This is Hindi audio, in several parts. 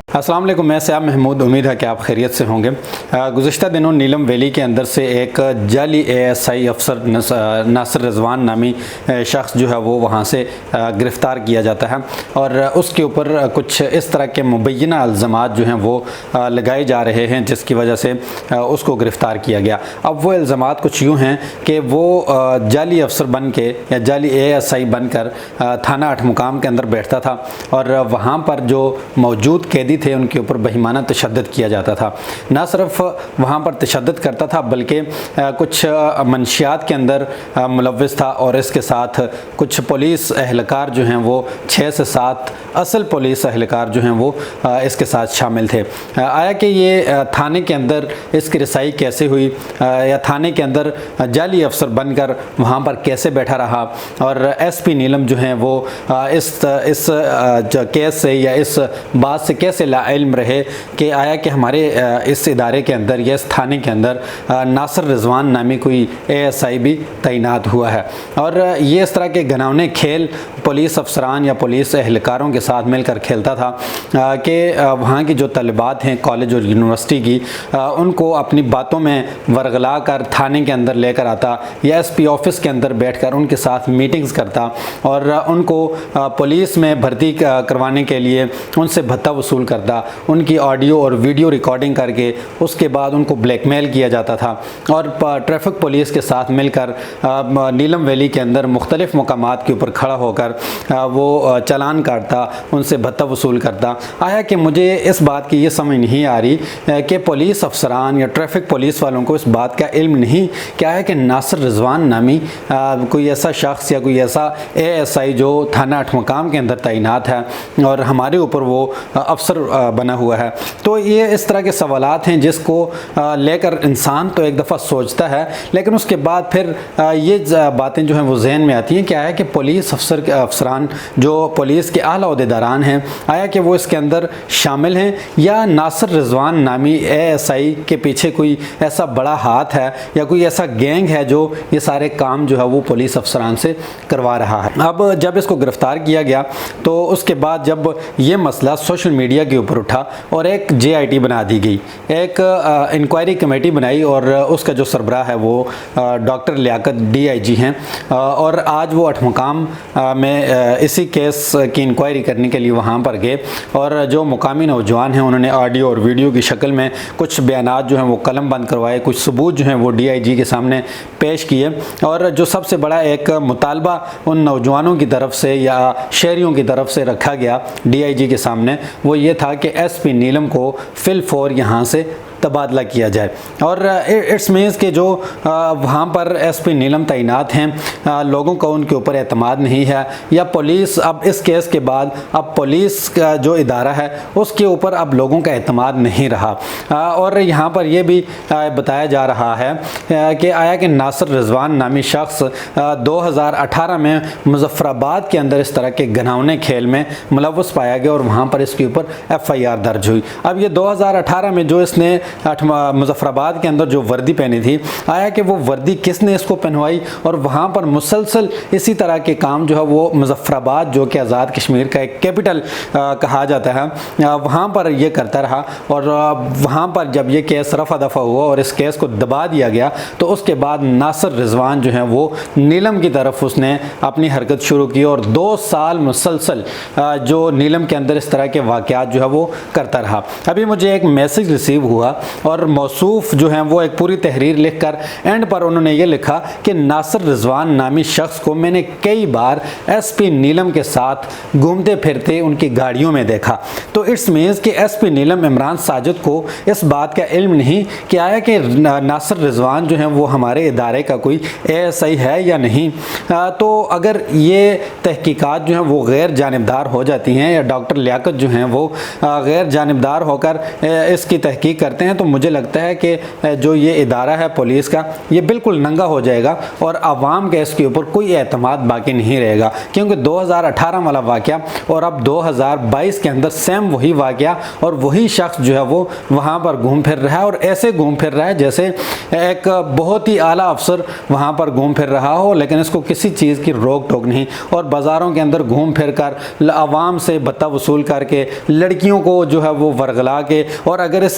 अस्सलाम वालेकुम, मैं सयाब महमूद। उम्मीद है कि आप खैरियत से होंगे। गुज़िश्ता दिनों नीलम वैली के अंदर से एक जाली ASI अफसर नासिर रिजवान नामी शख्स जो है वो वहाँ से गिरफ़्तार किया जाता है और उसके ऊपर कुछ इस तरह के मुबैना इल्ज़ामात जो हैं वो लगाए जा रहे हैं जिसकी वजह से उसको गिरफ़्तार किया गया। अब वो इल्ज़ामात कुछ यूँ हैं कि वो जाली अफसर बन के या जाली ASI बनकर थाना 8 मुकाम के अंदर बैठता था और वहाँ पर जो मौजूद कैदी थे उनके ऊपर बेईमाना तशद्दुद किया जाता था। ना सिर्फ वहाँ पर तशद्दुद करता था बल्कि कुछ मंशियात के अंदर मुलव्वस था और इसके साथ कुछ पुलिस एहलकार जो हैं वो 6 से 7 असल पुलिस एहलकार जो हैं वो इसके साथ शामिल थे। आया कि ये थाने के अंदर इसकी रसाई कैसे हुई या थाने के अंदर जाली अफसर बनकर वहाँ पर कैसे बैठा रहा और SP नीलम जो हैं वो इस केस से या इस बात से कैसे लाइल्म रहे कि आया कि हमारे इस इदारे के अंदर या इस थाने के अंदर नासिर रिजवान नामी कोई ASI भी तैनात हुआ है। और ये इस तरह के घिनौने खेल पुलिस अफसरान या पुलिस एहलकारों के साथ मिलकर खेलता था कि वहाँ की जो तलबात हैं कॉलेज और यूनिवर्सिटी की उनको अपनी बातों में वरगला कर थाने के अंदर लेकर आता या SP ऑफिस के अंदर बैठकर उनके साथ मीटिंग्स करता और उनको पुलिस में भर्ती करवाने के लिए उनसे भत्ता वसूल करता, उनकी ऑडियो और वीडियो रिकॉर्डिंग करके उसके बाद उनको ब्लैकमेल किया जाता था और ट्रैफिक पुलिस के साथ मिलकर नीलम वैली के अंदर मुख्तलिफ़ मकामात के ऊपर खड़ा होकर वो चालान काटता, उनसे भत्ता वसूल करता। आया कि मुझे इस बात की ये समझ नहीं आ रही कि पुलिस अफसरान या ट्रैफिक पुलिस वालों को इस बात का इल्म नहीं क्या है कि नासिर रिजवान नामी कोई ऐसा शख्स या कोई ऐसा ASI जो थाना 8 मुकाम के अंदर तैनात है और हमारे ऊपर वो अफसर बना हुआ है। तो ये इस तरह के सवालात हैं जिसको लेकर इंसान तो एक दफ़ा सोचता है लेकिन उसके बाद फिर ये बातें जो हैं वो जहन में आती हैं। क्या है कि पुलिस अफसरान जो पुलिस के आला ओहदेदारान हैं आया कि वो इसके अंदर शामिल हैं या नासिर रिजवान नामी ASI के पीछे कोई ऐसा बड़ा हाथ है या कोई ऐसा गैंग है जो ये सारे काम जो है वो पुलिस अफसरान से करवा रहा है। अब जब इसको गिरफ़्तार किया गया तो उसके बाद जब ये मसला सोशल मीडिया के ऊपर उठा और एक JIT बना दी गई, एक इंक्वायरी कमेटी बनाई और उसका जो सरबराह है वो डॉक्टर लियाकत DIG हैं और आज वो 8 मुकाम में इसी केस की इंक्वायरी करने के लिए वहाँ पर गए और जो मुकामी नौजवान हैं उन्होंने ऑडियो और वीडियो की शक्ल में कुछ बयानात जो हैं वो कलम बंद करवाए, कुछ सबूत जो हैं वो DIG के सामने पेश किए और जो सबसे बड़ा एक मुतालबा उन नौजवानों की तरफ से या शहरियों की तरफ से रखा गया DIG के सामने वो ये था कि SP नीलम को फिल-फौर यहाँ से तबादला किया जाए। और इट्स मीन्स कि जो वहाँ पर SP नीलम तैनात हैं लोगों का उनके ऊपर एतमाद नहीं है या पुलिस अब इस केस के बाद अब पुलिस का जो इदारा है उसके ऊपर अब लोगों का एतमाद नहीं रहा। और यहाँ पर यह भी बताया जा रहा है कि आया कि नासिर रिजवान नामी शख्स 2018 में मुजफ्फराबाद के अंदर इस तरह के घिनौने खेल में मुलव्वस पाया गया और वहाँ पर इसके ऊपर FIR दर्ज हुई। अब ये 2018 में जो इसने मुजफ्फराबाद के अंदर जो वर्दी पहनी थी आया कि वो वर्दी किसने इसको पहनवाई और वहाँ पर मुसलसल इसी तरह के काम जो है वो मुजफ्फराबाद जो कि आज़ाद कश्मीर का एक कैपिटल कहा जाता है वहाँ पर ये करता रहा और वहाँ पर जब ये केस रफा दफ़ा हुआ और इस केस को दबा दिया गया तो उसके बाद नासिर रिजवान जो है वो नीलम की तरफ उसने अपनी हरकत शुरू की और 2 साल मुसलसल जो नीलम के अंदर इस तरह के वाक़यात जो है वो करता रहा। अभी मुझे एक मैसेज रिसीव हुआ और मौसूफ जो हैं वो एक पूरी तहरीर लिखकर एंड पर उन्होंने ये लिखा कि नासिर रिजवान नामी शख्स को मैंने कई बार SP नीलम के साथ घूमते फिरते उनकी गाड़ियों में देखा। तो इट्स मीन्स कि SP नीलम इमरान साजिद को इस बात का इल्म नहीं कि आया कि नासिर रिजवान जो हैं वो हमारे इदारे का कोई ASI है या नहीं। तो अगर ये तहकीकात जो हैं वो गैर जानिबदार हो जाती हैं या डॉक्टर लियाकत जो हैं वो गैर जानिबदार होकर इसकी तहकीक करते हैं हैं तो मुझे लगता है कि जो ये इदारा है पुलिस का, ये बिल्कुल नंगा हो जाएगा और आवाम के इसके ऊपर कोई एतमाद बाकी नहीं रहेगा। क्योंकि 2018 वाला वाक़या और अब 2022 के अंदर सेम वही वाक़या और वही शख्स जो है वो वहाँ पर घूम फिर रहा है और ऐसे घूम फिर रहा है जैसे एक बहुत ही आला अफसर वहाँ पर घूम फिर रहा हो, लेकिन इसको किसी चीज़ की रोक टोक नहीं। और बाज़ारों के अंदर घूम फिर कर आवाम से भत्ता वसूल करके लड़कियों को जो है वो वर्गला के, और अगर इस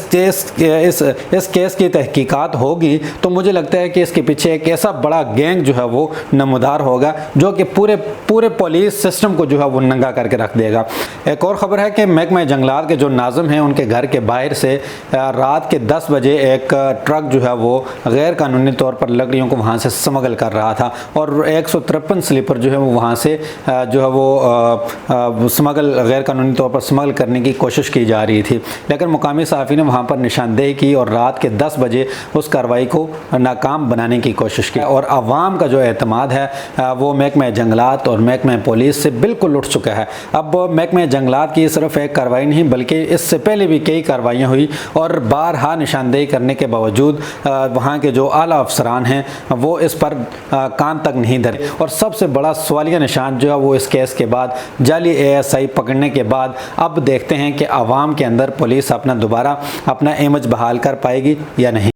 केस की तहकीकात होगी तो मुझे लगता है कि इसके पीछे एक ऐसा बड़ा गैंग जो है वो नमदार होगा जो कि पूरे पुलिस सिस्टम को जो है वो नंगा करके रख देगा। एक और ख़बर है कि महकमा जंगलात के जो नाज़िम हैं उनके घर के बाहर से रात के 10 बजे एक ट्रक जो है वो गैर कानूनी तौर पर लकड़ियों को वहाँ से स्मगल कर रहा था और 153 स्लीपर जो है वो वहाँ से जो है वो स्मगल गैर कानूनी तौर पर स्मगल करने की कोशिश की जा रही थी। लेकिन मुकामी सहाफ़ी ने वहाँ पर निशानदेही की और रात के 10 बजे उस कार्रवाई को नाकाम बनाने की कोशिश की और आवाम का जो एतमाद है वो महकमा जंगलात और महकमा पुलिस से बिल्कुल उठ चुका है। अब महकमा जंगलात की सिर्फ एक कार्रवाई नहीं बल्कि इससे पहले भी कई कार्रवाइयाँ हुई और बारहा निशानदेही करने के बावजूद वहाँ के जो आला अफसरान हैं वो इस पर कान तक नहीं धरे। और सबसे बड़ा सवालिया निशान जो है वो इस केस के बाद जाली ASI पकड़ने के बाद अब देखते हैं कि आवाम के अंदर पुलिस दोबारा अपना इमेज बहाल कर पाएगी या नहीं।